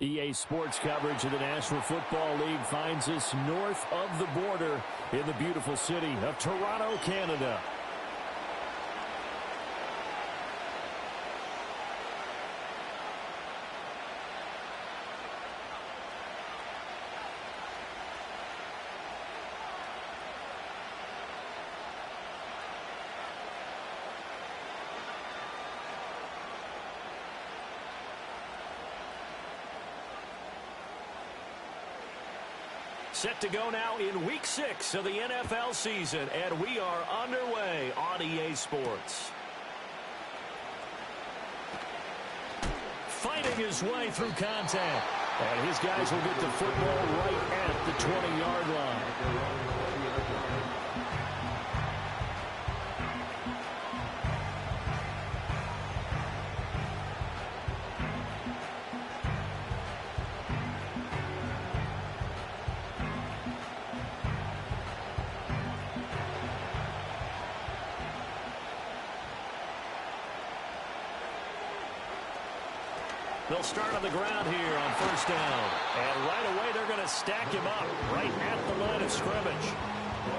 EA Sports coverage of the National Football League finds us north of the border in the beautiful city of Toronto, Canada. Set to go now in Week 6 of the NFL season, and we are underway on EA Sports. Fighting his way through contact, and his guys will get the football right at the 20-yard line. They'll start on the ground here on first down. And right away, they're going to stack him up right at the line of scrimmage.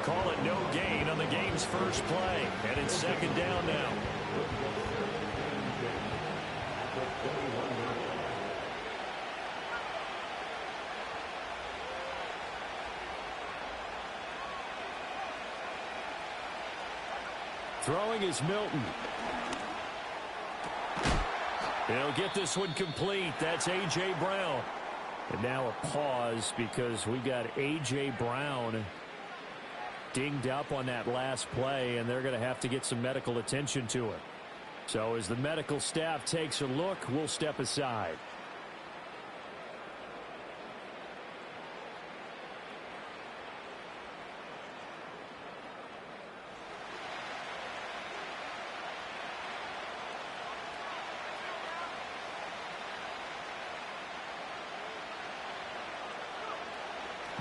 Call it no gain on the game's first play. And it's second down now. Throwing is Milton. He'll get this one complete. That's A.J. Brown. And now a pause because we got A.J. Brown dinged up on that last play, and they're going to have to get some medical attention to it. So as the medical staff takes a look, we'll step aside.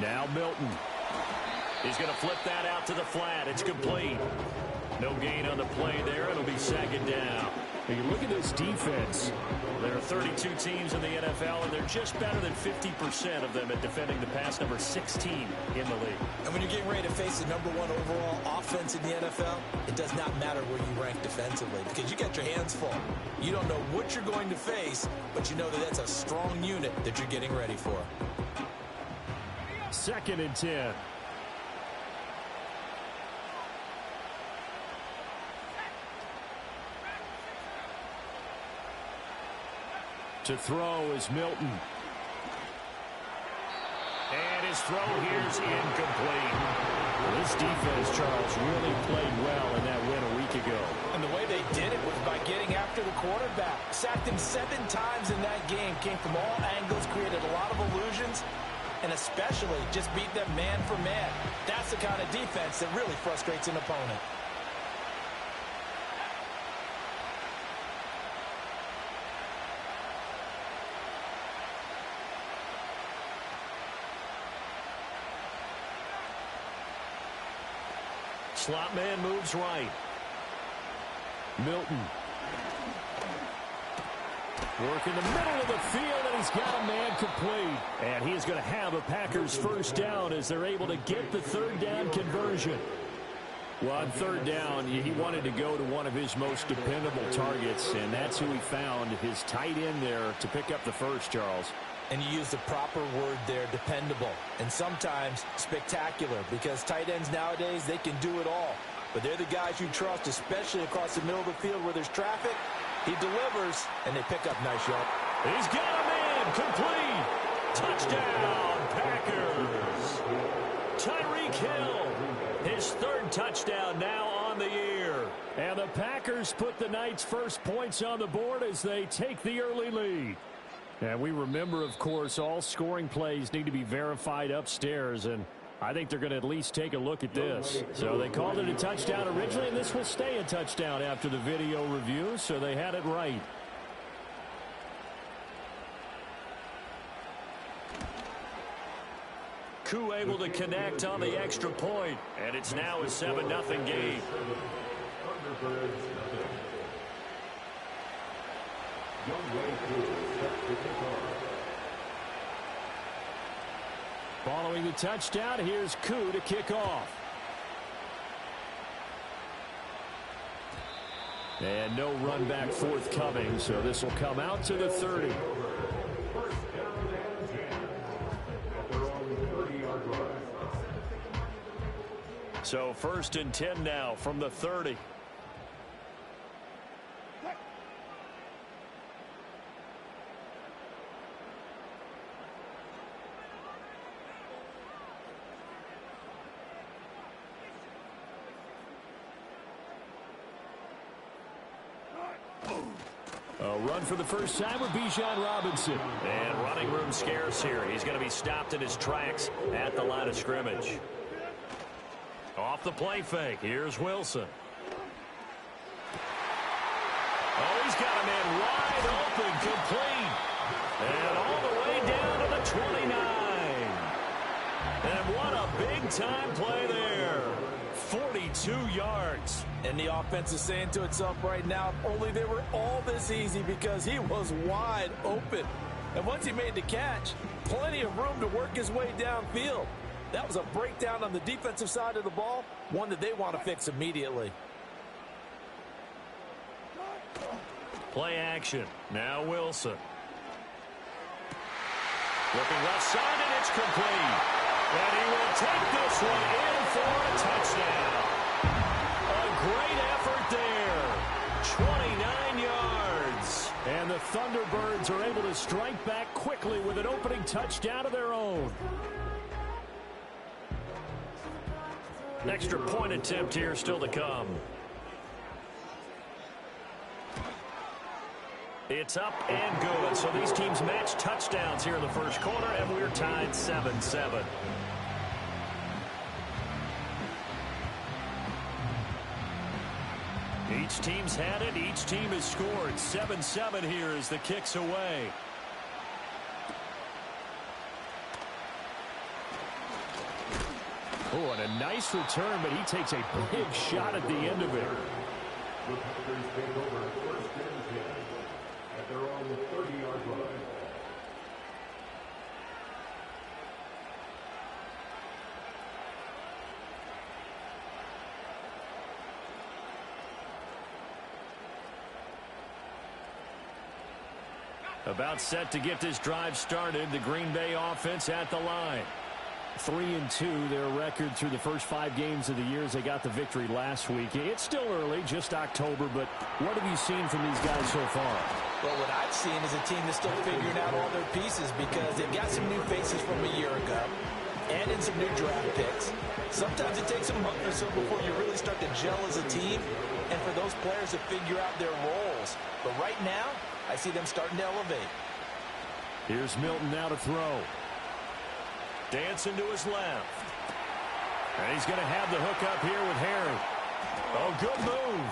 Now Milton. He's going to flip that out to the flat. It's complete. No gain on the play there. It'll be second down. Now you look at this defense. There are 32 teams in the NFL, and they're just better than 50% of them at defending the pass, number 16 in the league. And when you're getting ready to face the number 1 overall offense in the NFL, it does not matter where you rank defensively because you got your hands full. You don't know what you're going to face, but you know that that's a strong unit that you're getting ready for. Second and 10. To throw is Milton. And his throw here's incomplete. This defense, Charles, really played well in that win a week ago. And the way they did it was by getting after the quarterback. Sacked him 7 times in that game. Came from all angles, created a lot of illusions, and especially just beat them man for man. That's the kind of defense that really frustrates an opponent. Slot man moves right. Milton. Work in the middle of the field, and he's got a man complete. And he is going to have a Packers first down as they're able to get the third down conversion. Well, on third down, he wanted to go to one of his most dependable targets, and that's who he found, his tight end there, to pick up the first, Charles. And you use the proper word there, dependable, and sometimes spectacular, because tight ends nowadays, they can do it all. But they're the guys you trust, especially across the middle of the field where there's traffic. He delivers, and they pick up nice yards. He's got a man complete. Touchdown, Packers. Tyreek Hill, his third touchdown now on the year. And the Packers put the night's first points on the board as they take the early lead. And we remember, of course, all scoring plays need to be verified upstairs, and I think they're going to at least take a look at this. So they called it a touchdown originally, and this will stay a touchdown after the video review, so they had it right. Koo able to connect on the extra point, and it's now a 7-0 game. Following the touchdown, here's Koo to kick off. And no run back forthcoming, so this will come out to the 30. So 1st and 10 now from the 30. A run for the first time with Bijan Robinson. And running room scarce here. He's going to be stopped in his tracks at the line of scrimmage. Off the play fake. Here's Wilson. Oh, he's got a man wide open, complete. And all the way down to the 29. And what a big-time play there. 42 yards. And the offense is saying to itself right now, only they were all this easy because he was wide open. And once he made the catch, plenty of room to work his way downfield. That was a breakdown on the defensive side of the ball, one that they want to fix immediately. Play action. Now Wilson. Looking left side, and it's complete. And he will take this one in for a touchdown. A great effort there. 29 yards. And the Thunderbirds are able to strike back quickly with an opening touchdown of their own. An extra point attempt here still to come. It's up and good. So these teams match touchdowns here in the first quarter, and we're tied 7-7. Each team's had it. Each team has scored. 7-7 here as the kick's away. Oh, and a nice return, but he takes a big shot at the end of it. The Packers take over 1st and 10 at their own 30-yard line. About set to get this drive started. The Green Bay offense at the line. 3-2, their record through the first 5 games of the year as they got the victory last week. It's still early, just October, but what have you seen from these guys so far? Well, what I've seen is a team that's still figuring out all their pieces because they've got some new faces from a year ago and in some new draft picks. Sometimes it takes a month or so before you really start to gel as a team and for those players to figure out their roles. But right now, I see them starting to elevate. Here's Milton now to throw. Dancing to his left. And he's going to have the hook up here with Harry. Oh, good move.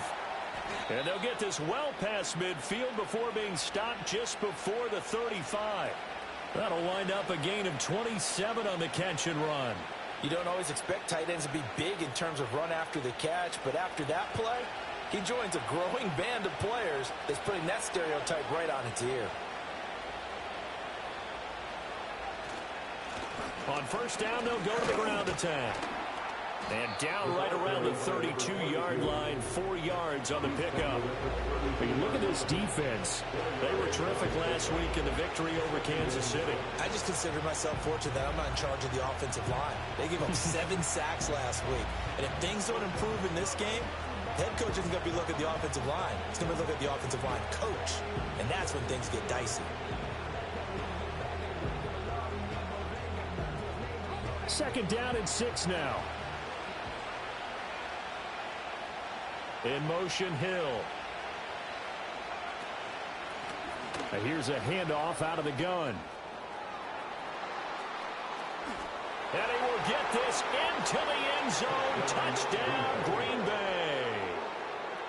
And they'll get this well past midfield before being stopped just before the 35. That'll wind up a gain of 27 on the catch and run. You don't always expect tight ends to be big in terms of run after the catch, but after that play, he joins a growing band of players that's putting that stereotype right on its ear. On first down, they'll go to the ground attack. And down right around the 32-yard line, 4 yards on the pickup. I mean, look at this defense. They were terrific last week in the victory over Kansas City. I just consider myself fortunate that I'm not in charge of the offensive line. They gave up 7 sacks last week. And if things don't improve in this game, head coach isn't going to be looking at the offensive line. He's going to be looking at the offensive line coach. And that's when things get dicey. 2nd down and 6 now. In motion, Hill. Now here's a handoff out of the gun. And he will get this into the end zone. Touchdown, Green Bay.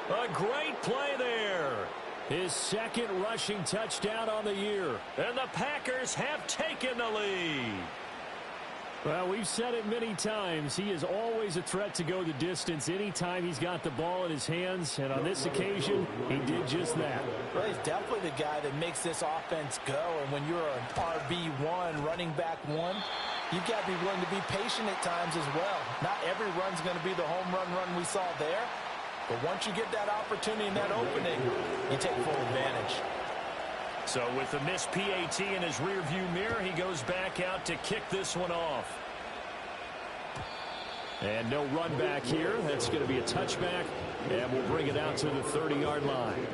A great play there. His 2nd rushing touchdown on the year. And the Packers have taken the lead. Well, we've said it many times. He is always a threat to go the distance anytime he's got the ball in his hands. And on this occasion, he did just that. Well, he's definitely the guy that makes this offense go. And when you're an RB1, running back 1, you've got to be willing to be patient at times as well. Not every run's going to be the home run we saw there. But once you get that opportunity and that opening, you take full advantage. So with the missed PAT in his rearview mirror, he goes back out to kick this one off. And no run back here. That's going to be a touchback, and we'll bring it out to the 30-yard line.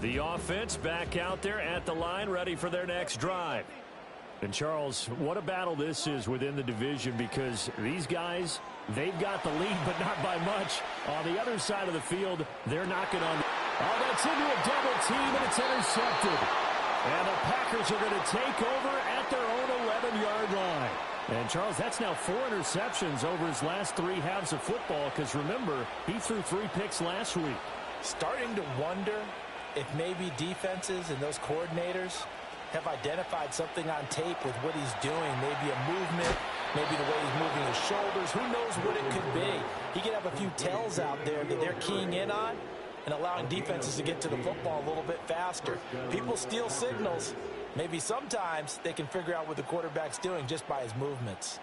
The offense back out there at the line, ready for their next drive. And, Charles, what a battle this is within the division, because these guys, they've got the lead, but not by much. On the other side of the field, they're knocking on. Oh, that's into a double team, and it's intercepted. And the Packers are going to take over at their own 11-yard line. And, Charles, that's now 4 interceptions over his last 3 halves of football, because, remember, he threw 3 picks last week. Starting to wonder if maybe defenses and those coordinators have identified something on tape with what he's doing. Maybe a movement, maybe the way he's moving his shoulders. Who knows what it could be? He could have a few tells out there that they're keying in on and allowing defenses to get to the football a little bit faster. People steal signals. Maybe sometimes they can figure out what the quarterback's doing just by his movements.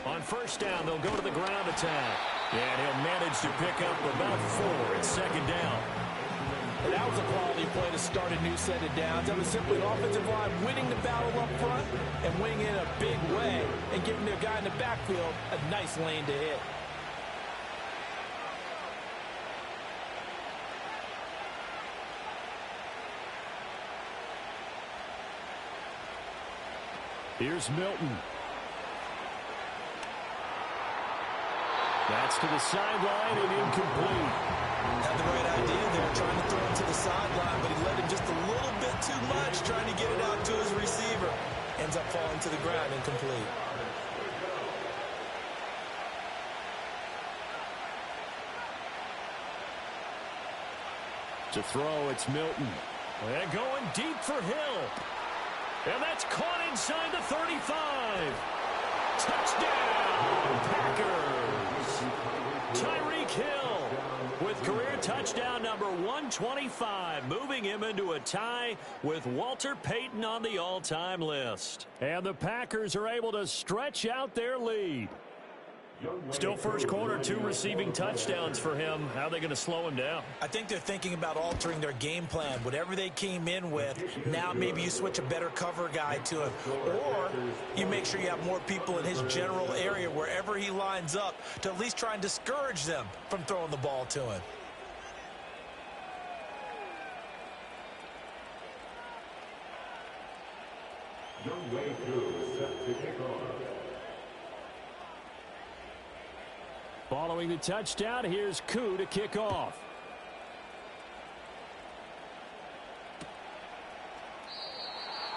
On first down, they'll go to the ground attack. And he'll manage to pick up about 4. It's second down. And that was a quality play to start a new set of downs. That was simply an offensive line winning the battle up front and winning in a big way and giving their guy in the backfield a nice lane to hit. Here's Milton. That's to the sideline and incomplete. Had the right idea there, trying to throw him to the sideline, but he led him just a little bit too much, trying to get it out to his receiver. Ends up falling to the ground, incomplete. To throw, it's Milton. And going deep for Hill. And that's caught inside the 35. Touchdown, Packers. Tyreek Hill with career touchdown number 125, moving him into a tie with Walter Payton on the all-time list. And the Packers are able to stretch out their lead. Still first quarter, 2 receiving touchdowns for him. How are they going to slow him down? I think they're thinking about altering their game plan. Whatever they came in with, now maybe you switch a better cover guy to him. Or you make sure you have more people in his general area wherever he lines up to at least try and discourage them from throwing the ball to him. Young way through, set to kick off. Following the touchdown, here's Koo to kick off.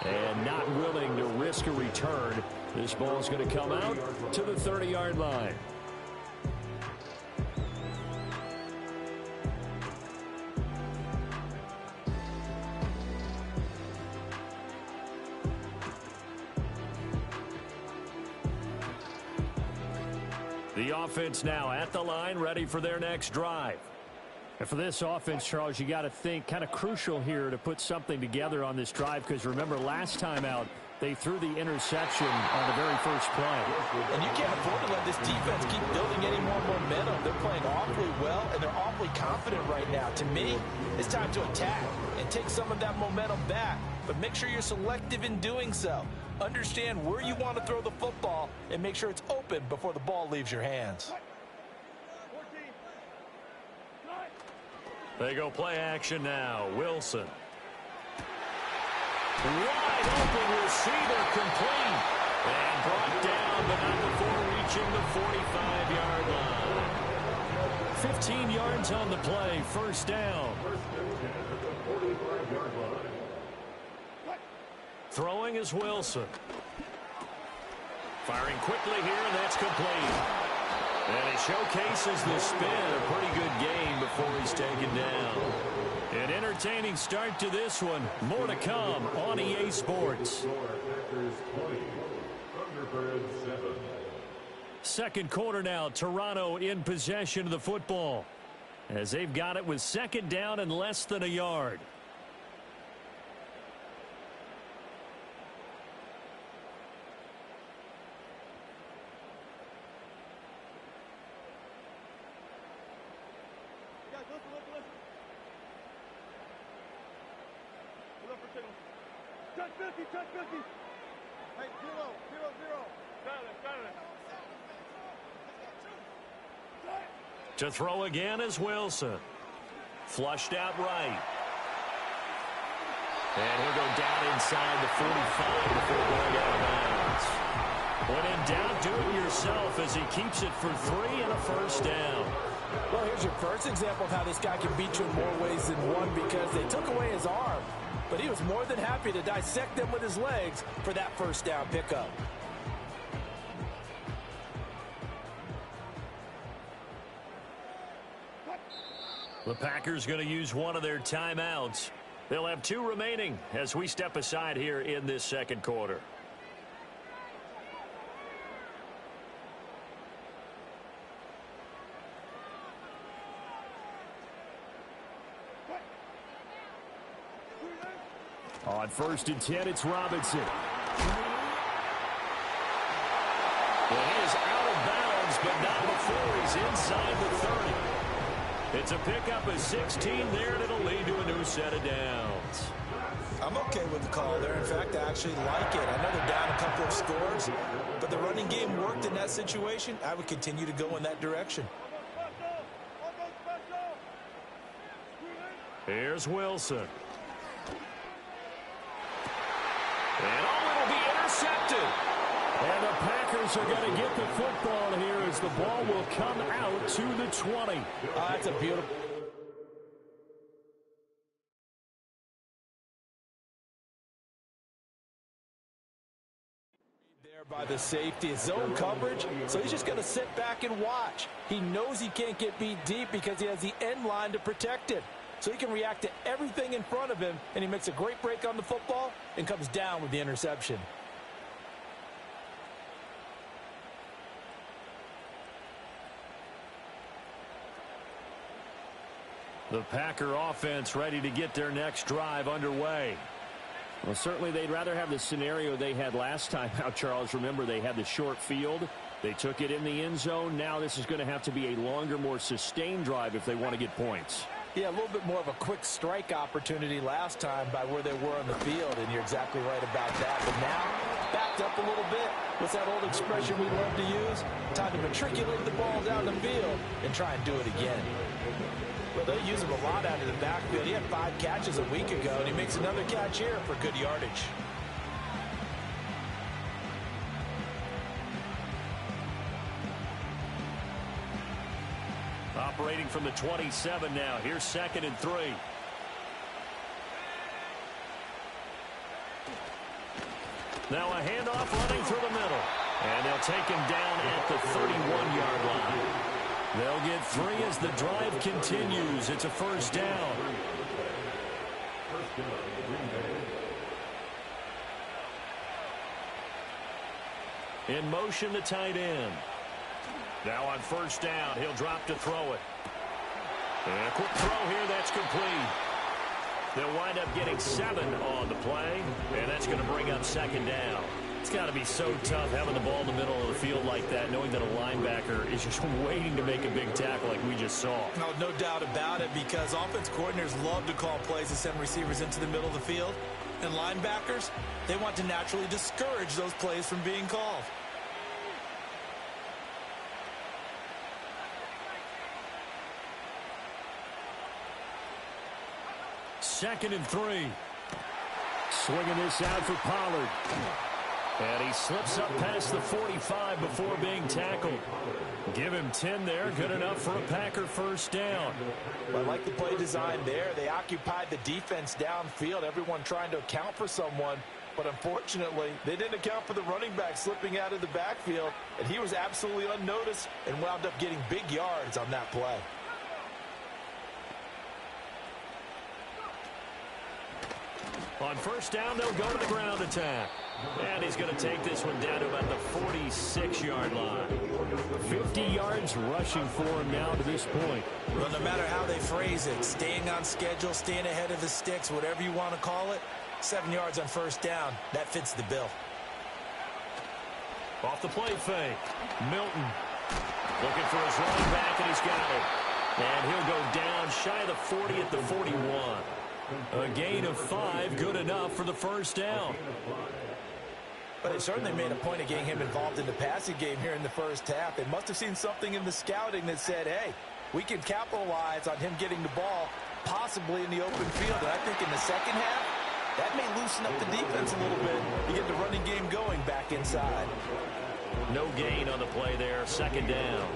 And not willing to risk a return. This ball is going to come out to the 30-yard line. The offense now at the line, ready for their next drive. And for this offense, Charles, you got to think kind of crucial here to put something together on this drive, because remember last time out, they threw the interception on the very first play. And you can't afford to let this defense keep building any more momentum. They're playing awfully well, and they're awfully confident right now. To me, it's time to attack and take some of that momentum back. But make sure you're selective in doing so. Understand where you want to throw the football and make sure it's open before the ball leaves your hands. They go play action now. Wilson. Wide open receiver, complete. And brought down, but not before reaching the 45-yard line. 15 yards on the play, first down. Throwing is Wilson. Firing quickly here, and that's complete. And he showcases the spin. A pretty good game before he he's taken down. An entertaining start to this one. More to come on EA Sports. Packers 20, Thunderbirds 7. Second quarter now. Toronto in possession of the football as they've got it with second down and less than a yard. Touch 50, touch 50. Hey, 0, 0, 0. Got it. To throw again is Wilson. Flushed out right. And he'll go down inside the 45 before going out of bounds. When in doubt, do it yourself as he keeps it for 3 and a first down. Well, here's your first example of how this guy can beat you in more ways than one, because they took away his arm, but he was more than happy to dissect them with his legs for that first down pickup. The Packers going to use one of their timeouts. They'll have 2 remaining as we step aside here in this second quarter. On 1st and 10, it's Robinson. And he is out of bounds, but not before he's inside the 30. It's a pickup of 16 there, and it'll lead to a new set of downs. I'm okay with the call there. In fact, I actually like it. I know they're down a couple of scores, but the running game worked in that situation. I would continue to go in that direction. Here's Wilson. And it'll be intercepted. And the Packers are going to get the football here as the ball will come out to the 20. That's a beautiful. There by the safety. It's zone coverage, so he's just going to sit back and watch. He knows he can't get beat deep because he has the end line to protect it. So he can react to everything in front of him, and he makes a great break on the football and comes down with the interception. The Packer offense ready to get their next drive underway. Well, certainly they'd rather have the scenario they had last time out, Charles. Remember, they had the short field. They took it in the end zone. Now this is going to have to be a longer, more sustained drive if they want to get points. Yeah, a little bit more of a quick strike opportunity last time by where they were on the field, and you're exactly right about that. But now, backed up a little bit. What's that old expression we love to use? Time to matriculate the ball down the field and try and do it again. Well, they use him a lot out of the backfield. He had 5 catches a week ago, and he makes another catch here for good yardage. Operating from the 27 now. Here's 2nd and 3. Now a handoff running through the middle. And they'll take him down at the 31-yard line. They'll get 3 as the drive continues. It's a first down. In motion, the tight end. Now on first down, he'll drop to throw it. And a quick throw here, that's complete. They'll wind up getting 7 on the play, and that's going to bring up 2nd down. It's got to be so tough having the ball in the middle of the field like that, knowing that a linebacker is just waiting to make a big tackle like we just saw. No doubt about it, because offense coordinators love to call plays to send receivers into the middle of the field. And linebackers, they want to naturally discourage those plays from being called. 2nd and 3. Swinging this out for Pollard. And he slips up past the 45 before being tackled. Give him 10 there. Good enough for a Packer first down. I like the play design there. They occupied the defense downfield, everyone trying to account for someone. But unfortunately, they didn't account for the running back slipping out of the backfield. And he was absolutely unnoticed and wound up getting big yards on that play. On first down, they'll go to the ground attack. And he's going to take this one down to about the 46-yard line. 50 yards rushing for him now to this point. Well, no matter how they phrase it, staying on schedule, staying ahead of the sticks, whatever you want to call it, 7 yards on first down, that fits the bill. Off the play fake. Milton looking for his running back, and he's got it. And he'll go down shy of the 40 at the 41. A gain of 5, good enough for the first down. But they certainly made a point of getting him involved in the passing game here in the first half. They must have seen something in the scouting that said, hey, we can capitalize on him getting the ball, possibly in the open field. And I think in the second half, that may loosen up the defense a little bit to get the running game going back inside. No gain on the play there, second down.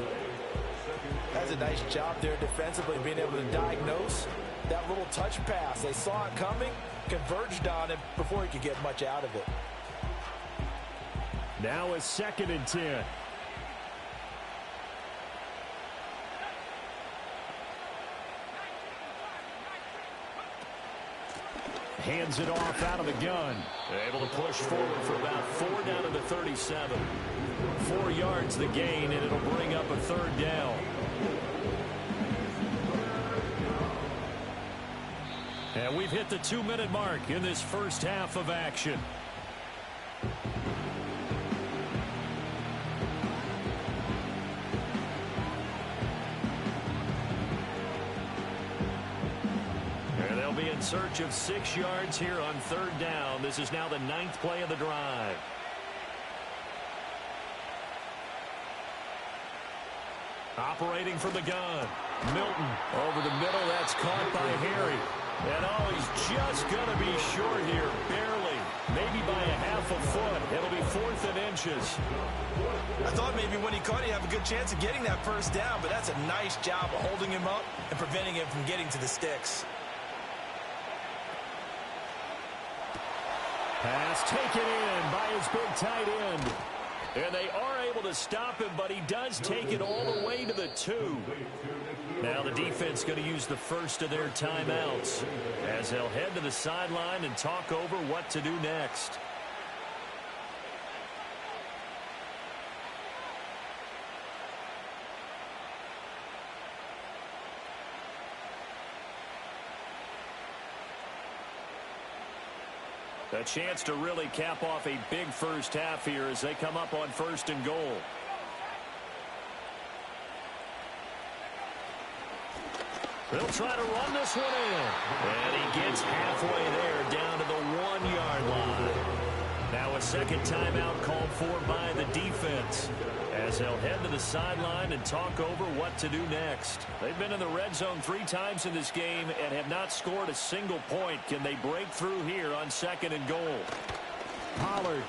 That's a nice job there defensively, being able to diagnose that little touch pass. They saw it coming, converged on it before he could get much out of it. Now a 2nd and 10. Hands it off out of the gun. Able to push forward for about 4 down to the 37. 4 yards the gain, and it'll bring up a 3rd down. And we've hit the 2-minute mark in this first half of action. And they'll be in search of 6 yards here on 3rd down. This is now the 9th play of the drive. Operating from the gun. Milton over the middle. That's caught by Harry. And oh, he's just going to be short here. Barely. Maybe by a half a foot. It'll be 4th and inches. I thought maybe when he caught it, he'd have a good chance of getting that first down, but that's a nice job of holding him up and preventing him from getting to the sticks. Pass taken in by his big tight end. And they are able to stop him, but he does take it all the way to the 2. Now the defense going to use the first of their timeouts as they'll head to the sideline and talk over what to do next. A chance to really cap off a big first half here as they come up on 1st and goal. They'll try to run this one in. And he gets halfway there down to the 1-yard line. Now a second timeout called for by the defense as they'll head to the sideline and talk over what to do next. They've been in the red zone 3 times in this game and have not scored a single point. Can they break through here on 2nd and goal? Pollard.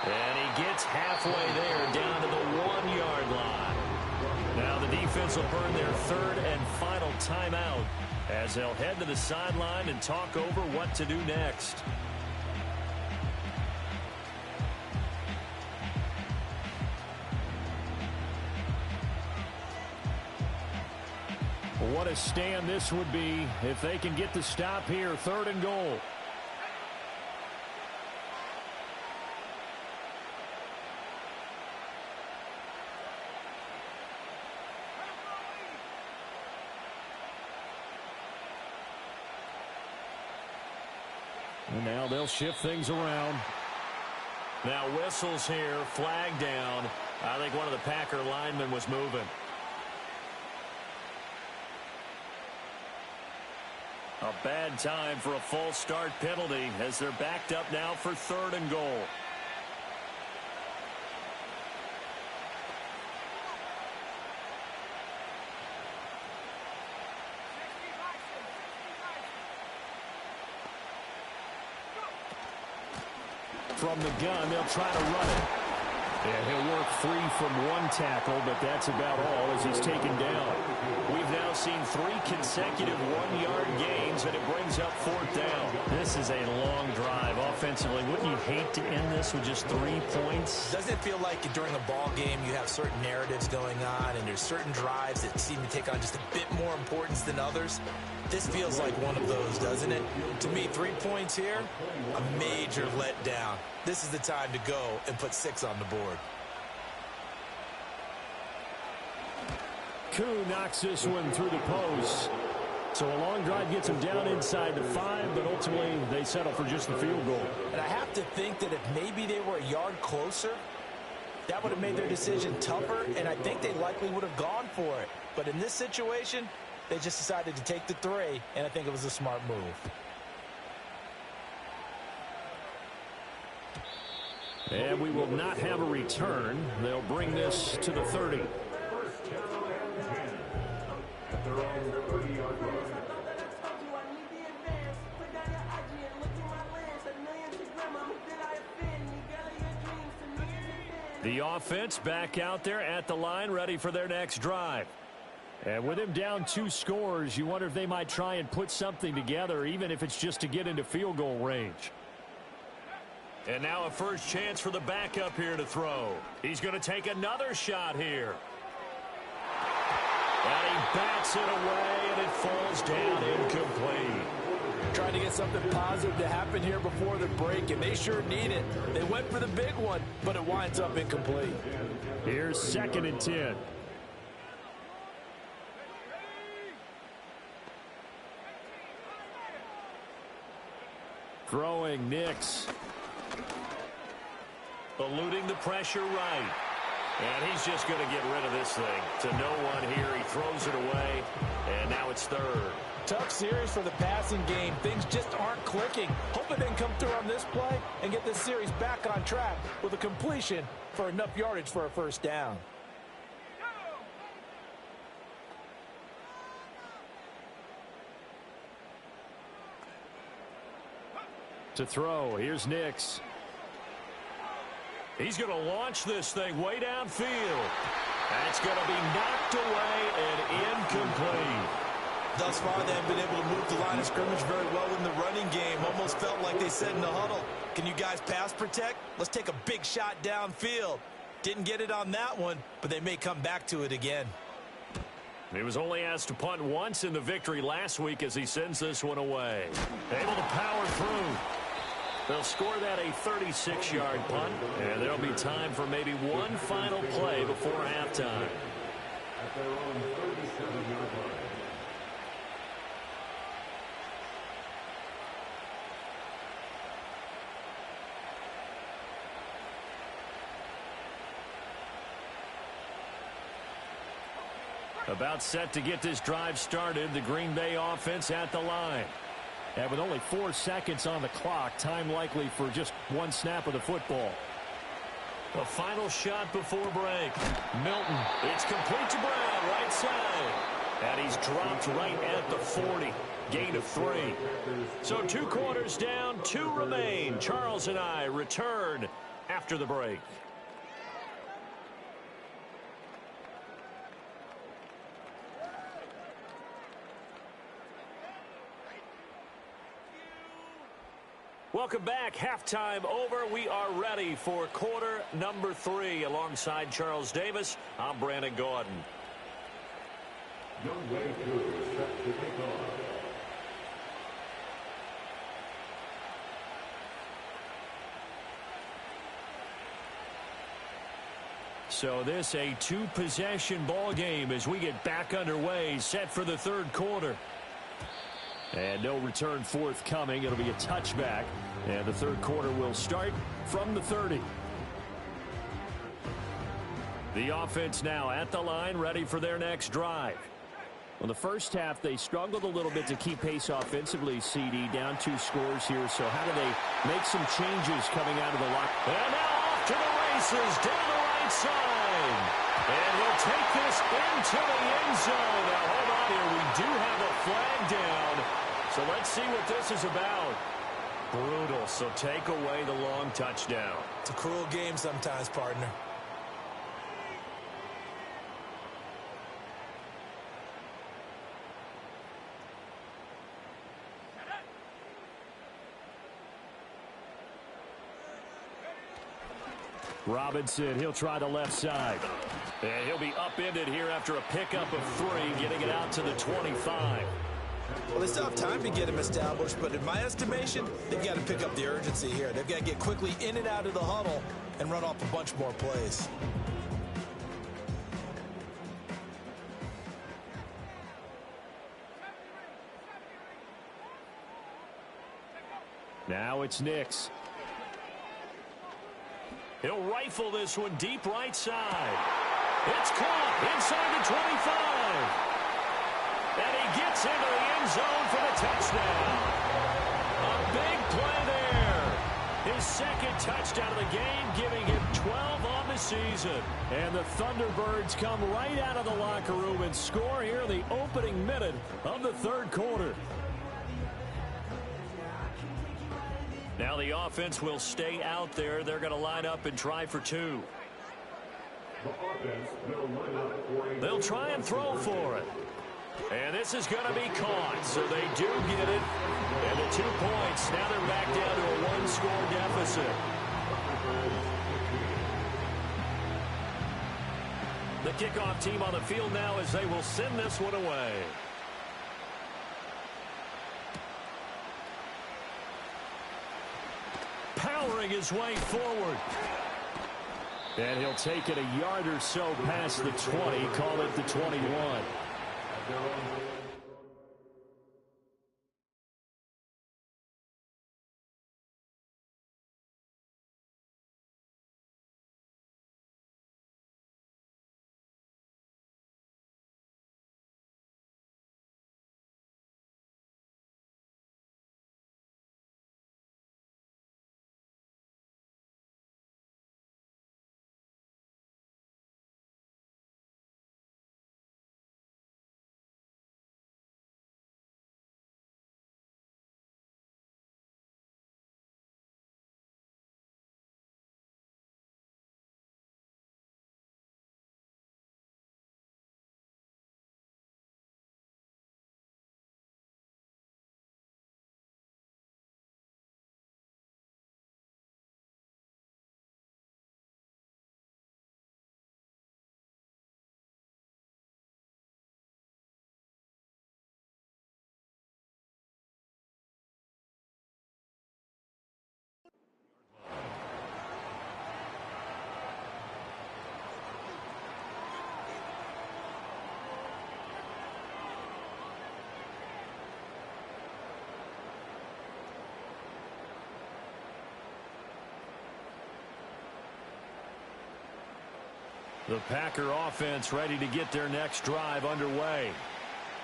And he gets halfway there down to the 1-yard line. Now the defense will burn their 3rd and final timeout as they'll head to the sideline and talk over what to do next. What a stand this would be if they can get the stop here. 3rd and goal. And now they'll shift things around. Now whistles here, flag down. I think one of the Packer linemen was moving. A bad time for a false start penalty as they're backed up now for 3rd and goal. From the gun, they'll try to run it. And he'll work free from 1 tackle, but that's about all as he's taken down. We've now seen 3 consecutive 1-yard gains, and it brings up 4th down. This is a long drive offensively. Wouldn't you hate to end this with just 3 points? Doesn't it feel like during a ball game you have certain narratives going on and there's certain drives that seem to take on just a bit more importance than others? This feels like one of those, doesn't it? To me, 3 points here, a major letdown. This is the time to go and put 6 on the board. Koo knocks this one through the post. So a long drive gets them down inside the 5, but ultimately they settle for just the field goal. And I have to think that if maybe they were a yard closer, that would have made their decision tougher, and I think they likely would have gone for it. But in this situation, they just decided to take the 3, and I think it was a smart move. And we will not have a return. They'll bring this to the 30. The offense back out there at the line, ready for their next drive. And with him down 2 scores, you wonder if they might try and put something together, even if it's just to get into field goal range. And now a first chance for the backup here to throw. He's going to take another shot here. And he bats it away, and it falls down incomplete. Trying to get something positive to happen here before the break, and they sure need it. They went for the big one, but it winds up incomplete. Here's 2nd and 10. Throwing Nix. Eluding the pressure right. And he's just going to get rid of this thing. To no one here. He throws it away. And now it's 3rd. Tough series for the passing game. Things just aren't clicking. Hoping they can come through on this play and get this series back on track with a completion for enough yardage for a first down. To throw, here's Nix. He's going to launch this thing way downfield. That's going to be knocked away and incomplete. Thus far, they have been able to move the line of scrimmage very well in the running game. Almost felt like they said in the huddle, can you guys pass protect? Let's take a big shot downfield. Didn't get it on that one, but they may come back to it again. He was only asked to punt once in the victory last week as he sends this one away. Able to power through. They'll score that a 36-yard punt, and there'll be time for maybe one final play before halftime. At their own 37-yard line. About set to get this drive started, the Green Bay offense at the line. And with only 4 seconds on the clock, time likely for just one snap of the football. A final shot before break. Milton. It's complete to Brown, right side. And he's dropped right at the 40. Gain of 3. So 2 quarters down, 2 remain. Charles and I return after the break. Welcome back. Halftime over. We are ready for quarter number 3. Alongside Charles Davis, I'm Brandon Gordon. Young Way Crew is set to take off. So this a 2-possession ball game as we get back underway, set for the 3rd quarter. And no return forthcoming. It'll be a touchback. And the 3rd quarter will start from the 30. The offense now at the line, ready for their next drive. Well, the first half, they struggled a little bit to keep pace offensively, CD. Down 2 scores here. So how do they make some changes coming out of the lock? And now off to the races down the right side. And he'll take this into the end zone. Now, hold on here. We do have a flag down. So let's see what this is about. Brutal. So take away the long touchdown. It's a cruel game sometimes, partner. Robinson, he'll try the left side. And he'll be upended here after a pickup of 3, getting it out to the 25. Well, they still have time to get him established, but in my estimation, they've got to pick up the urgency here. They've got to get quickly in and out of the huddle and run off a bunch more plays. Now it's Nix. He'll rifle this one deep right side. It's caught inside the 25. And he gets into the end zone for the touchdown. A big play there. His second touchdown of the game, giving him 12 on the season. And the Thunderbirds come right out of the locker room and score here in the opening minute of the third quarter. Now the offense will stay out there. They're going to line up and try for 2. They'll try and throw for it. And this is going to be caught, so they do get it. And the 2 points, now they're back down to a 1-score deficit. The kickoff team on the field now as they will send this one away. Powering his way forward. And he'll take it a yard or so past the 20, call it the 21. The Packer offense ready to get their next drive underway.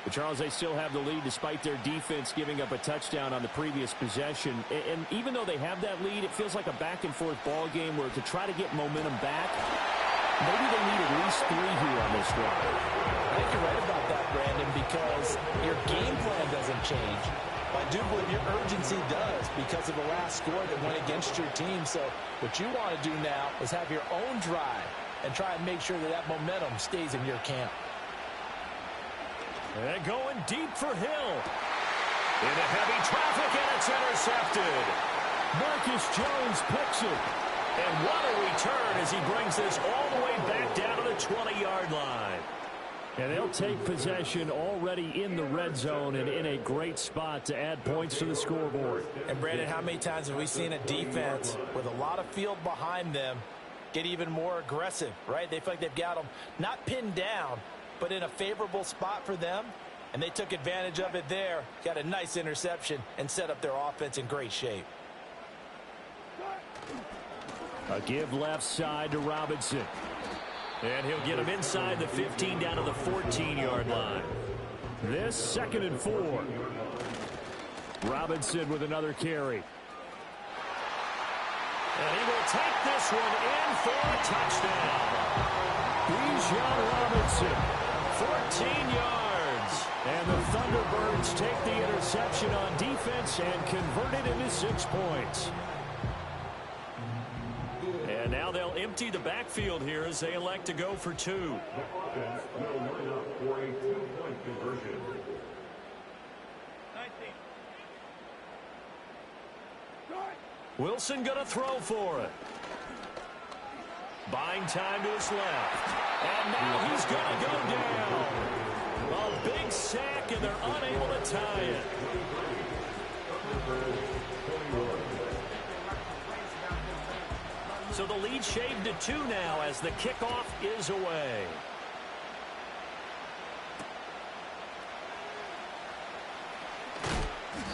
But Charles, they still have the lead despite their defense giving up a touchdown on the previous possession. And even though they have that lead, it feels like a back-and-forth ball game where to try to get momentum back, maybe they need at least 3 here on this drive. I think you're right about that, Brandon, because your game plan doesn't change. I do believe your urgency does because of the last score that went against your team. So what you want to do now is have your own drive and try and make sure that that momentum stays in your camp. And going deep for Hill. Into heavy traffic, and it's intercepted. Marcus Jones picks it. And what a return as he brings this all the way back down to the 20-yard line. And they'll take possession already in the red zone and in a great spot to add points to the scoreboard. And, Brandon, how many times have we seen a defense with a lot of field behind them get even more aggressive, right? They feel like they've got them not pinned down, but in a favorable spot for them, and they took advantage of it there, got a nice interception, and set up their offense in great shape. A give left side to Robinson. And he'll get him inside the 15 down to the 14-yard line. This 2nd and 4. Robinson with another carry. And he will take this one in for a touchdown. Bijan Robinson. 14 yards. And the Thunderbirds take the interception on defense and convert it into 6 points. And now they'll empty the backfield here as they elect to go for 2. The offense will line up for a 2-point conversion. 19. Wilson going to throw for it. Buying time to his left. And now he's going to go down. A big sack, and they're unable to tie it. So the lead shaved to 2 now as the kickoff is away.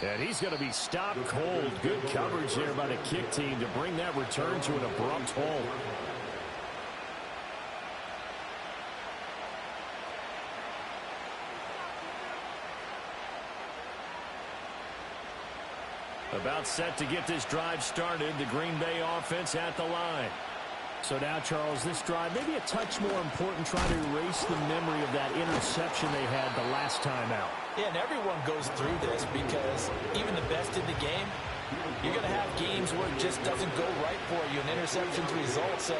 And he's going to be stopped cold. Good coverage there by the kick team to bring that return to an abrupt halt. About set to get this drive started. The Green Bay offense at the line. So now, Charles, this drive maybe a touch more important, trying to erase the memory of that interception they had the last time out. Yeah, and everyone goes through this because even the best in the game, you're going to have games where it just doesn't go right for you, and interceptions result. So,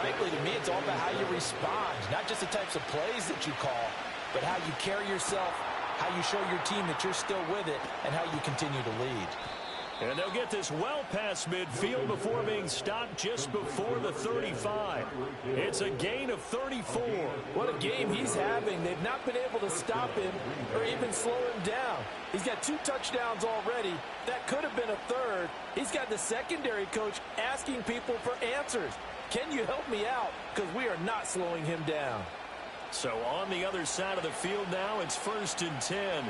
frankly, to me, it's all about how you respond, not just the types of plays that you call, but how you carry yourself, how you show your team that you're still with it, and how you continue to lead. And they'll get this well past midfield before being stopped just before the 35. It's a gain of 34. What a game he's having. They've not been able to stop him or even slow him down. He's got 2 touchdowns already. That could have been a third. He's got the secondary coach asking people for answers. Can you help me out? Because we are not slowing him down. So on the other side of the field now, it's 1st and 10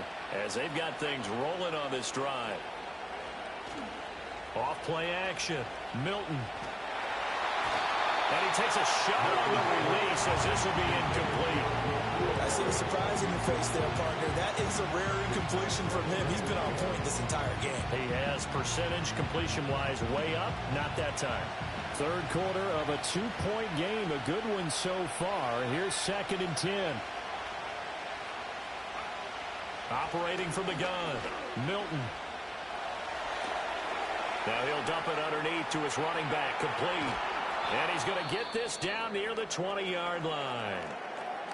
as they've got things rolling on this drive. Off play action. Milton. And he takes a shot on the release as this will be incomplete. I see the surprise in your face there, partner. That is a rare incompletion from him. He's been on point this entire game. He has percentage completion-wise way up. Not that time. Third quarter of a 2-point game. A good one so far. Here's 2nd and 10. Operating from the gun. Milton. Now he'll dump it underneath to his running back, complete. And he's going to get this down near the 20-yard line.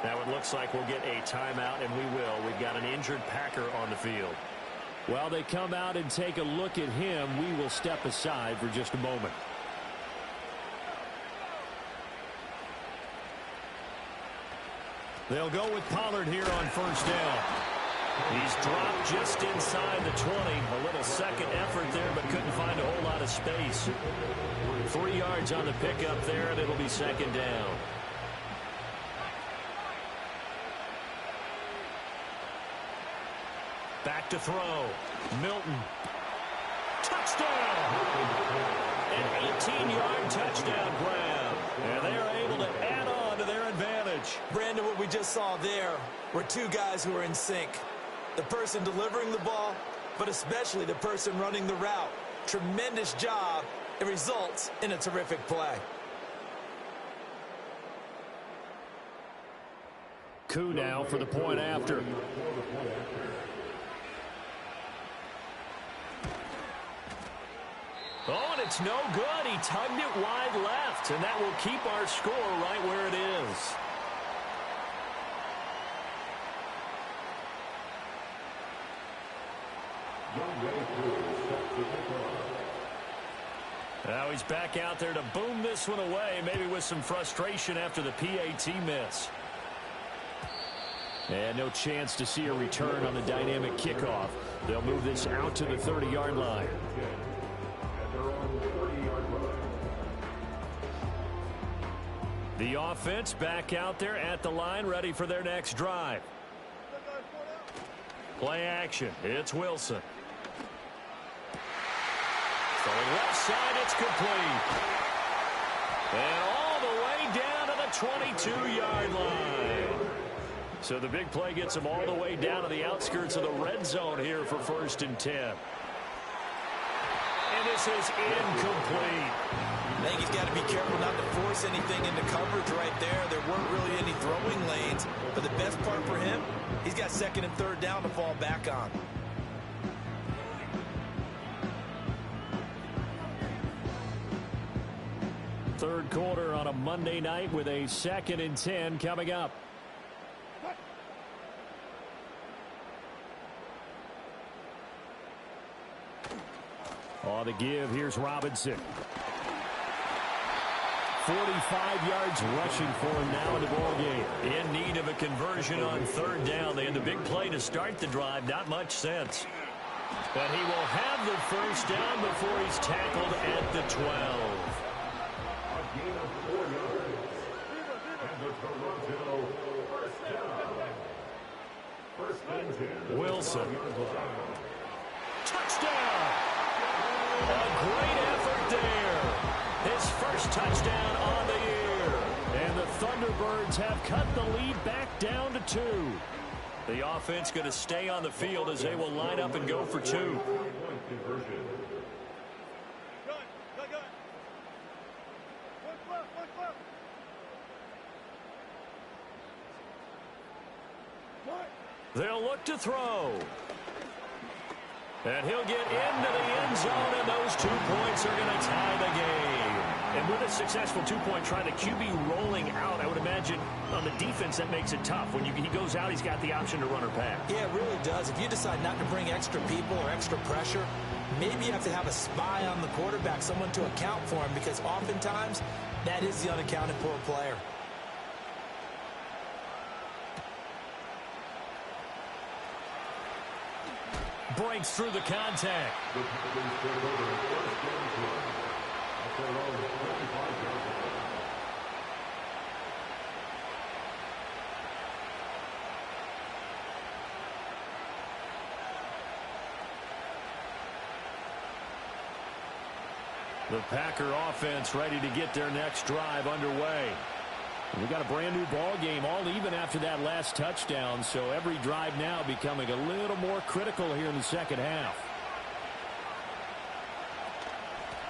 Now it looks like we'll get a timeout, and we will. We've got an injured Packer on the field. While they come out and take a look at him, we will step aside for just a moment. They'll go with Pollard here on 1st down. He's dropped just inside the 20. A little second effort there, but couldn't find a whole lot of space. 3 yards on the pickup there, and it'll be 2nd down. Back to throw. Milton. Touchdown! An 18-yard touchdown grab. And they are able to add on to their advantage. Brandon, what we just saw there were 2 guys who are in sync. The person delivering the ball, but especially the person running the route. Tremendous job. It results in a terrific play. Coup now for the point after. Oh, and it's no good. He tugged it wide left, and that will keep our score right where it is. Now he's back out there to boom this one away, maybe with some frustration after the PAT miss. And no chance to see a return on the dynamic kickoff. They'll move this out to the 30-yard line. The offense back out there at the line, ready for their next drive. Play action. It's Wilson. Throwing left side, it's complete. And all the way down to the 22-yard line. So the big play gets him all the way down to the outskirts of the red zone here for 1st and 10. And this is incomplete. I think he's got to be careful not to force anything into coverage right there. There weren't really any throwing lanes. But the best part for him, he's got 2nd and 3rd down to fall back on. Third quarter on a Monday night with a 2nd and 10 coming up. On the give, here's Robinson. 45 yards rushing for him now in the ball game. In need of a conversion on third down. They had the big play to start the drive. Not much sense. But he will have the first down before he's tackled at the 12. A gain of 4 yards. And the Toronto first down. Wilson. Touchdown! A great effort there. His first touchdown on the year. And the Thunderbirds have cut the lead back down to 2. The offense going to stay on the field as they will line up and go for 2. Gun. One left. They'll look to throw. And he'll get into the end zone, and those 2 points are going to tie the game. And with a successful 2-point try, the QB rolling out, I would imagine on the defense that makes it tough. When he goes out, he's got the option to run or pass. Yeah, it really does. If you decide not to bring extra people or extra pressure, maybe you have to have a spy on the quarterback, someone to account for him, because oftentimes that is the unaccounted for player. Breaks through the contact. The Packer offense ready to get their next drive underway. We got a brand new ball game, all even after that last touchdown, so every drive now becoming a little more critical here in the second half.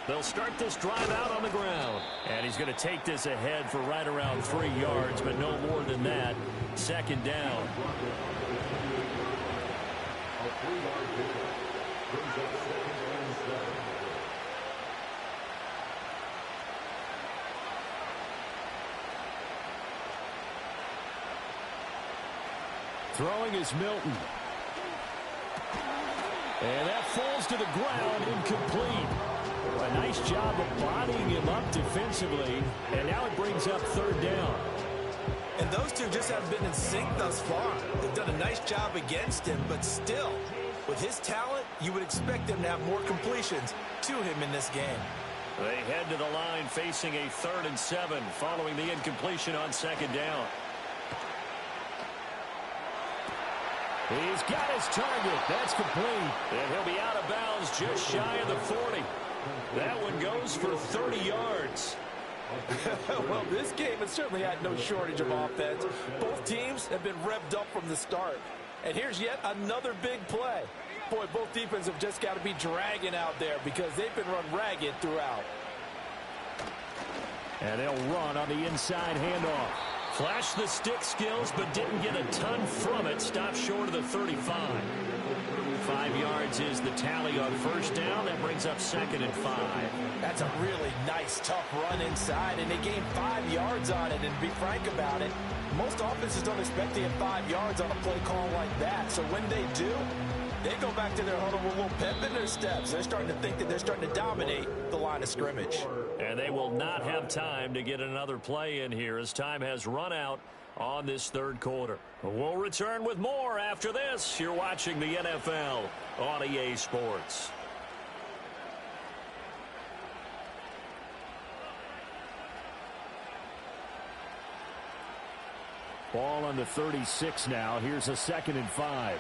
They'll start this drive out on the ground. And he's going to take this ahead for right around 3 yards, but no more than that. Second down. Throwing is Milton. And that falls to the ground, incomplete. A nice job of bodying him up defensively. And now it brings up third down. And those two just haven't been in sync thus far. They've done a nice job against him, but still, with his talent, you would expect them to have more completions to him in this game. They head to the line facing a 3rd and 7 following the incompletion on second down. He's got his target. That's complete. And he'll be out of bounds just shy of the 40. That one goes for 30 yards. Well, this game has certainly had no shortage of offense. Both teams have been revved up from the start. And here's yet another big play. Boy, both defenses have just got to be dragging out there because they've been run ragged throughout. And they'll run on the inside handoff. Flashed the stick skills, but didn't get a ton from it. Stopped short of the 35. 5 yards is the tally on first down. That brings up 2nd and 5. That's a really nice, tough run inside, and they gained 5 yards on it. And to be frank about it, most offenses don't expect to get 5 yards on a play call like that. So when they do, they go back to their huddle with a little pep in their steps. They're starting to think that they're starting to dominate the line of scrimmage. And they will not have time to get another play in here as time has run out on this third quarter. We'll return with more after this. You're watching the NFL on EA Sports. Ball on the 36 now. Here's a 2nd and 5.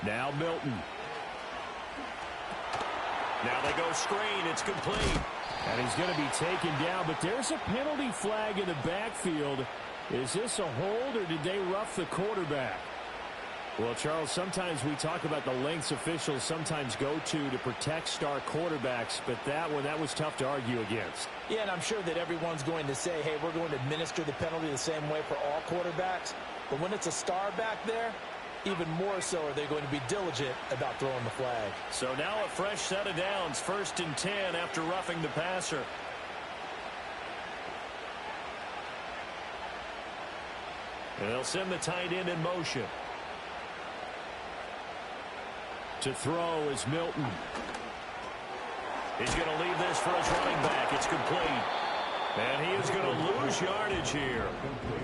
Now Milton. Now they go screen. It's complete. And he's going to be taken down, but there's a penalty flag in the backfield. Is this a hold, or did they rough the quarterback? Well, Charles, sometimes we talk about the lengths officials sometimes go to protect star quarterbacks, but that was tough to argue against. Yeah, and I'm sure that everyone's going to say, hey, we're going to administer the penalty the same way for all quarterbacks. But when it's a star back there, even more so are they going to be diligent about throwing the flag. So now a fresh set of downs. 1st and 10 after roughing the passer. And they'll send the tight end in motion. To throw is Milton. He's going to leave this for his running back. It's complete. And he is going to lose yardage here.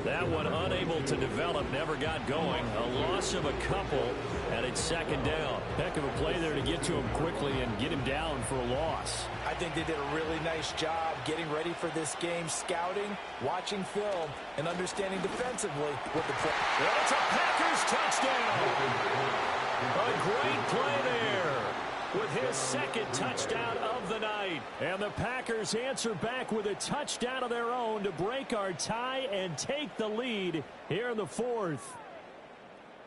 That one unable to develop, never got going. A loss of a couple, and it's second down. Heck of a play there to get to him quickly and get him down for a loss. I think they did a really nice job getting ready for this game, scouting, watching film, and understanding defensively what the play. And it's a Packers touchdown. A great play there with his second touchdown of the night. And the Packers answer back with a touchdown of their own to break our tie and take the lead here in the fourth.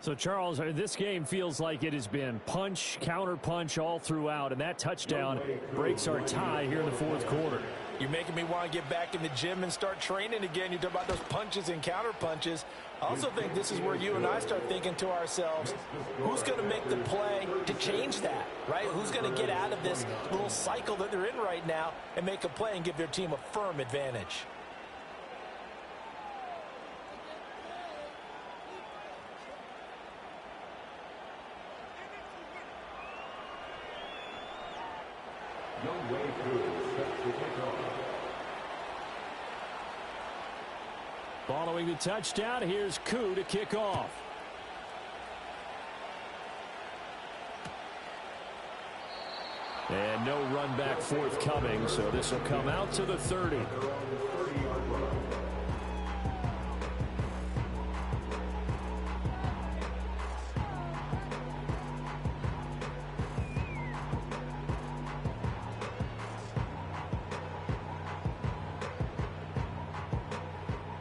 So, Charles, this game feels like it has been punch, counter-punch all throughout, and that touchdown breaks our tie here in the fourth quarter. You're making me want to get back in the gym and start training again. You talk about those punches and counter punches. I also think this is where you and I start thinking to ourselves, who's going to make the play to change that, right? Who's going to get out of this little cycle that they're in right now and make a play and give their team a firm advantage? No way through. Set to kick off. Following the touchdown, here's Koo to kick off. And no run back forthcoming, so this will come out to the 30.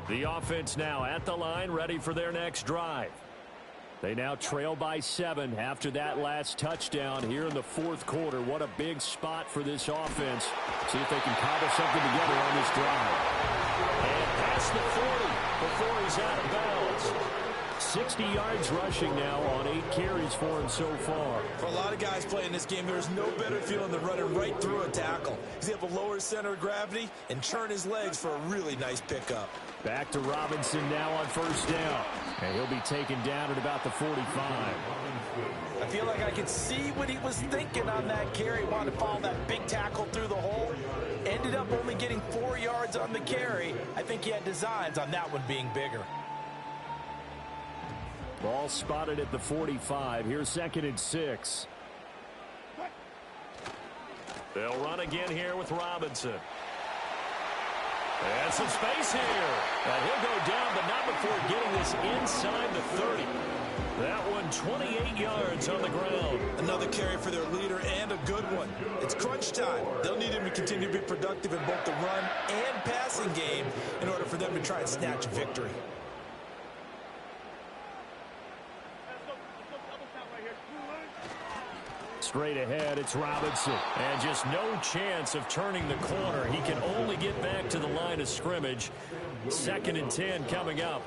The offense now at the line, ready for their next drive. They now trail by 7 after that last touchdown here in the fourth quarter. What a big spot for this offense. See if they can cobble something together on this drive. And past the 40 before he's out of bounds. 60 yards rushing now on 8 carries for him so far. For a lot of guys playing this game, there's no better feeling than running right through a tackle. He's able to lower his center of gravity and turn his legs for a really nice pickup. Back to Robinson now on first down. And he'll be taken down at about the 45. I feel like I could see what he was thinking on that carry. Wanted to follow that big tackle through the hole. Ended up only getting 4 yards on the carry. I think he had designs on that one being bigger. Ball spotted at the 45. Here's 2nd and 6. They'll run again here with Robinson. And some space here. And he'll go down, but not before getting this inside the 30. That one 28 yards on the ground. Another carry for their leader and a good one. It's crunch time. They'll need him to continue to be productive in both the run and passing game in order for them to try and snatch a victory. Straight ahead, it's Robinson. And just no chance of turning the corner. He can only get back to the line of scrimmage. 2nd and 10 coming up.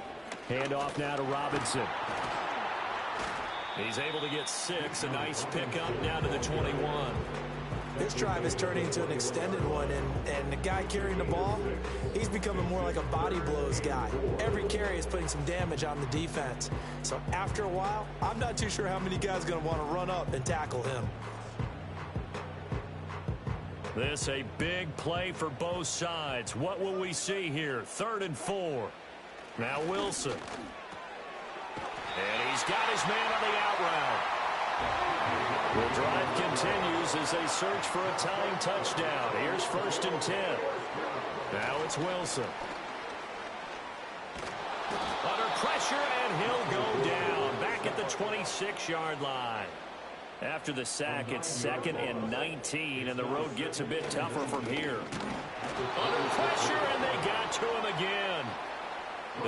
Handoff now to Robinson. He's able to get 6. A nice pickup down to the 21. This drive is turning into an extended one, and the guy carrying the ball, he's becoming more like a body blows guy. Every carry is putting some damage on the defense. So after a while, I'm not too sure how many guys are going to want to run up and tackle him. This a big play for both sides. What will we see here? 3rd and 4. Now Wilson. And he's got his man on the out route. The drive continues as they search for a tying touchdown. Here's 1st and 10. Now it's Wilson. Under pressure, and he'll go down. Back at the 26-yard line. After the sack, it's 2nd and 19, and the road gets a bit tougher from here. Under pressure, and they got to him again.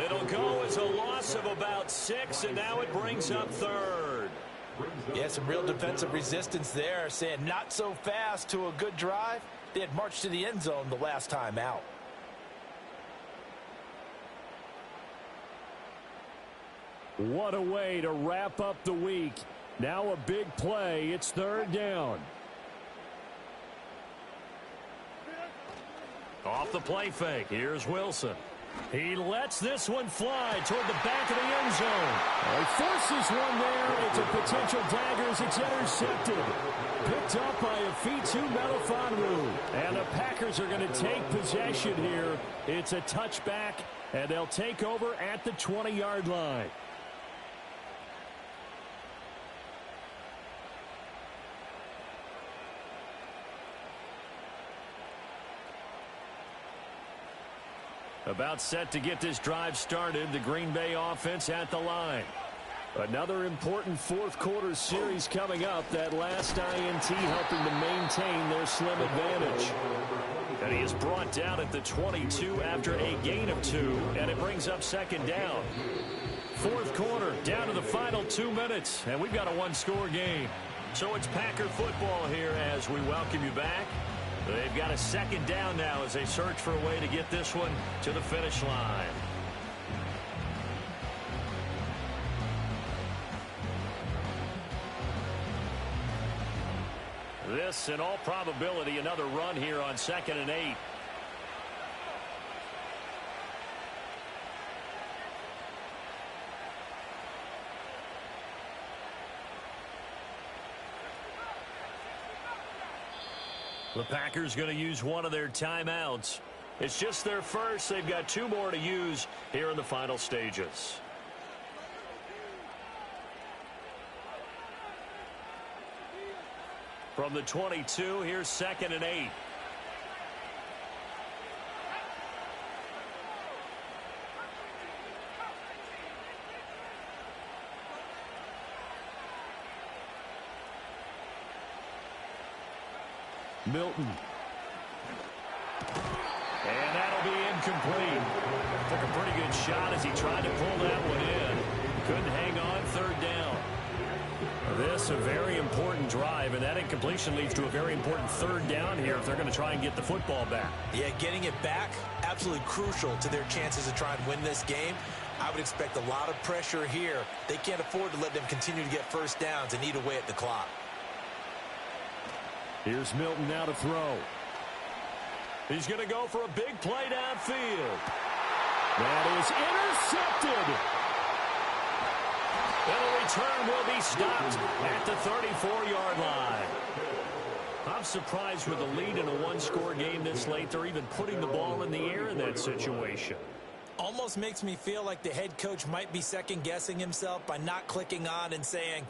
It'll go as a loss of about 6, and now it brings up 3rd. Yeah, some real defensive resistance there, saying not so fast to a good drive. They had marched to the end zone the last time out. What a way to wrap up the week. Now a big play. It's 3rd down. Off the play fake. Here's Wilson. He lets this one fly toward the back of the end zone. He forces one there. It's a potential dagger as it's intercepted. Picked up by Afitu Melifonwu. And the Packers are going to take possession here. It's a touchback, and they'll take over at the 20-yard line. About set to get this drive started. The Green Bay offense at the line. Another important fourth quarter series coming up. That last INT helping to maintain their slim advantage. And he is brought down at the 22 after a gain of 2. And it brings up second down. Fourth quarter, down to the final 2 minutes. And we've got a one-score game. So it's Packer football here as we welcome you back. They've got a second down now as they search for a way to get this one to the finish line. This, in all probability, another run here on 2nd and 8. The Packers going to use one of their timeouts. It's just their first. They've got 2 more to use here in the final stages. From the 22, here's 2nd and 8. Milton. And that'll be incomplete. Took a pretty good shot as he tried to pull that one in. Couldn't hang on, 3rd down. This a very important drive, and that incompletion leads to a very important 3rd down here if they're going to try and get the football back. Yeah, getting it back, absolutely crucial to their chances to try and win this game. I would expect a lot of pressure here. They can't afford to let them continue to get first downs and eat away at the clock. Here's Milton now to throw. He's going to go for a big play downfield. That is intercepted. And the return will be stopped at the 34-yard line. I'm surprised with a lead in a one-score game this late. They're even putting the ball in the air in that situation. Almost makes me feel like the head coach might be second-guessing himself by not clicking on and saying,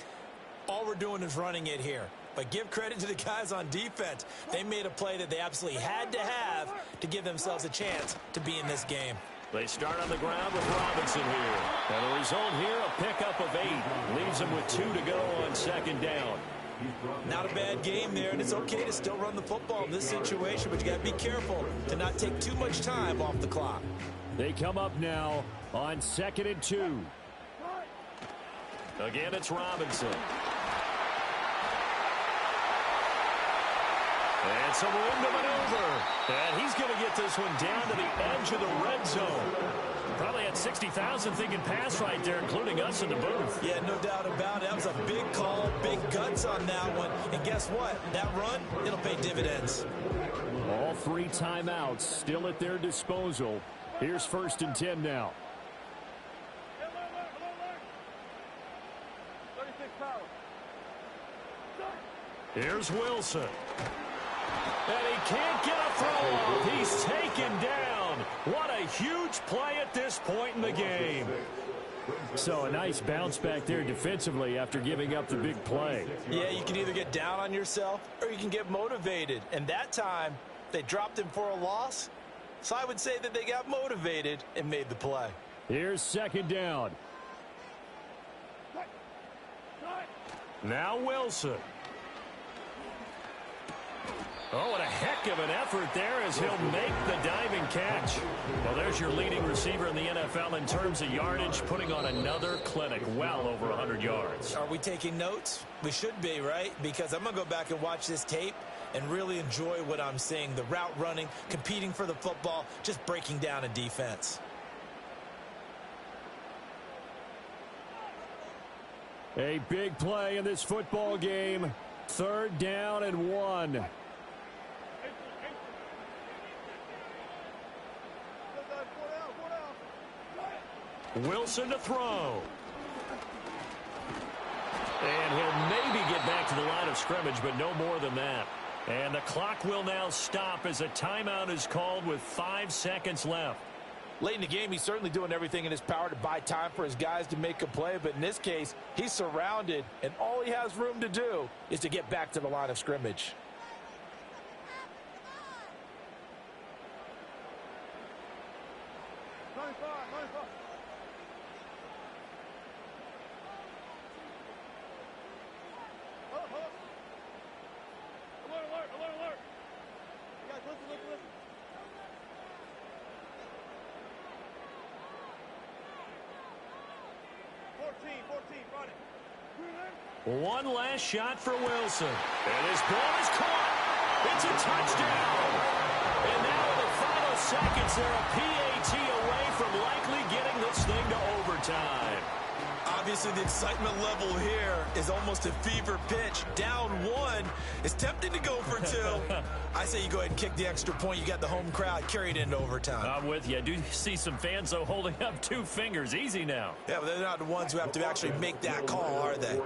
all we're doing is running it here. But give credit to the guys on defense. They made a play that they absolutely had to have to give themselves a chance to be in this game. They start on the ground with Robinson here. And the result here, a pickup of 8. Leaves them with 2 to go on 2nd down. Not a bad game there, and it's okay to still run the football in this situation, but you got to be careful to not take too much time off the clock. They come up now on 2nd and 2. Again, it's Robinson. And some room to maneuver. And he's going to get this one down to the edge of the red zone. Probably had 60,000 thinking pass right there, including us in the booth. Yeah, no doubt about it. That was a big call, big guts on that one. And guess what? That run, it'll pay dividends. All 3 timeouts still at their disposal. Here's 1st and 10 now. 36 power. Here's Wilson. And he can't get a throw off. He's taken down. What a huge play at this point in the game. So a nice bounce back there defensively after giving up the big play. Yeah, you can either get down on yourself or you can get motivated. And that time, they dropped him for a loss. So I would say that they got motivated and made the play. Here's 2nd down. Now Wilson. Oh, what a heck of an effort there as he'll make the diving catch. Well, there's your leading receiver in the NFL in terms of yardage, putting on another clinic, well over 100 yards. Are we taking notes? We should be, right? Because I'm going to go back and watch this tape and really enjoy what I'm seeing. The route running, competing for the football, just breaking down a defense. A big play in this football game. 3rd down and 1. Wilson to throw. And he'll maybe get back to the line of scrimmage, but no more than that. And the clock will now stop as a timeout is called with 5 seconds left. Late in the game, he's certainly doing everything in his power to buy time for his guys to make a play. But in this case, he's surrounded, and all he has room to do is to get back to the line of scrimmage. Alert. You guys, listen. One last shot for Wilson. And his ball is caught. It's a touchdown. And now in the final seconds, they're a PAT away from likely getting this thing to overtime. Obviously, the excitement level here is almost a fever pitch. Down one. It's tempting to go for two. I say you go ahead and kick the extra point. You got the home crowd carried into overtime. I'm with you. I do see some fans, though, holding up 2 fingers. Easy now. Yeah, but they're not the ones who have to actually make that call, are they?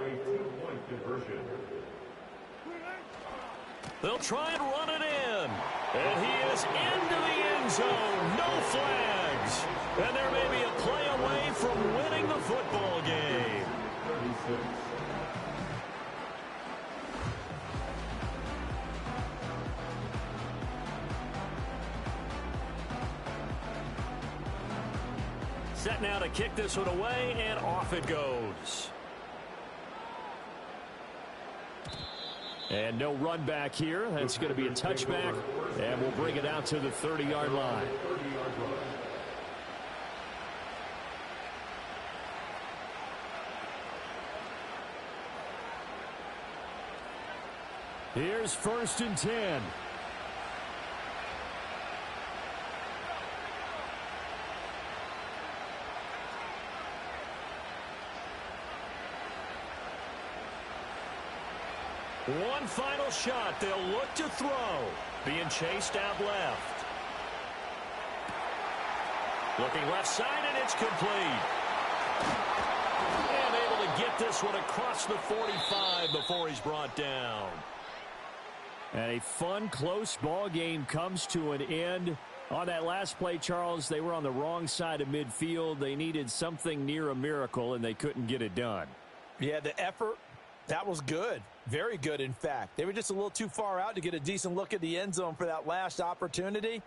They'll try and run it in. And he is into the end zone. No flags. And there may be a play away from winning the football game. Set now to kick this one away, and off it goes. And no run back here. That's going to be a touchback, and we'll bring it out to the 30-yard line. Here's 1st and 10. One final shot. They'll look to throw. Being chased out left. Looking left side, and it's complete. And able to get this one across the 45 before he's brought down. And a fun, close ball game comes to an end. On that last play, Charles, they were on the wrong side of midfield. They needed something near a miracle, and they couldn't get it done. Yeah, the effort, that was good. Very good, in fact. They were just a little too far out to get a decent look at the end zone for that last opportunity.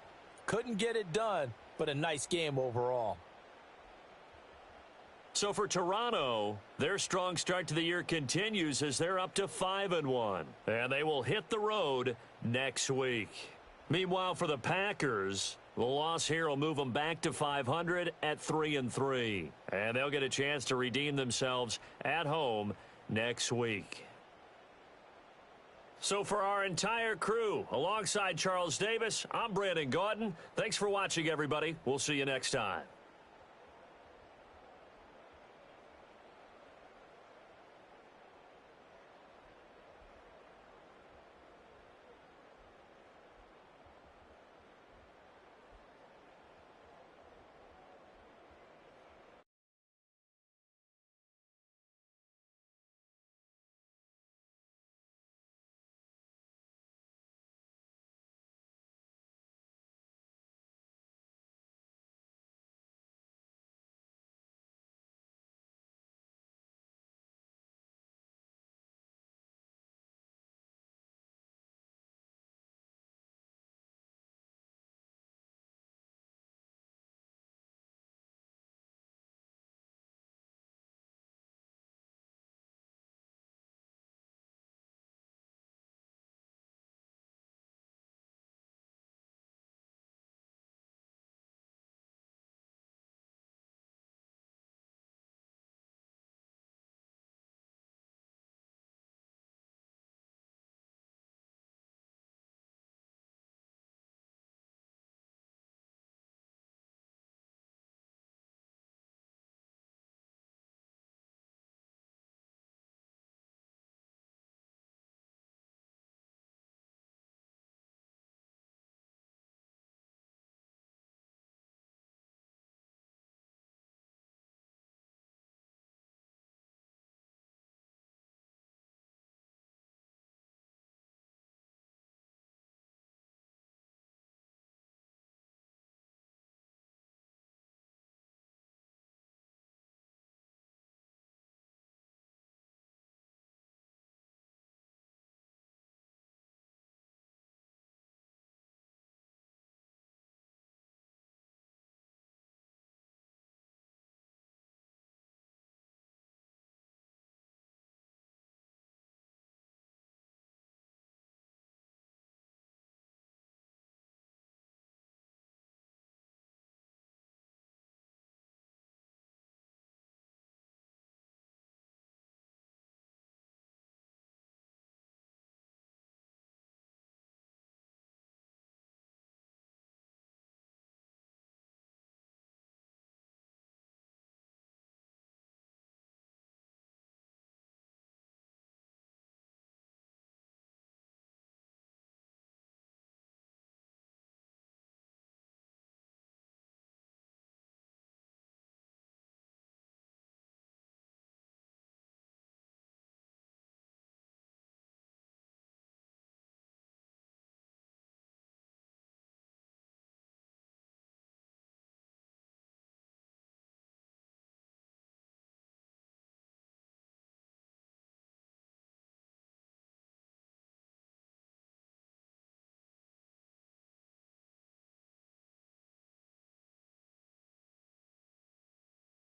Couldn't get it done, but a nice game overall. So for Toronto, their strong start to the year continues as they're up to 5-1. And they will hit the road next week. Meanwhile, for the Packers, the loss here will move them back to 500 at 3-3. And they'll get a chance to redeem themselves at home next week. So for our entire crew, alongside Charles Davis, I'm Brandon Gautin. Thanks for watching, everybody. We'll see you next time.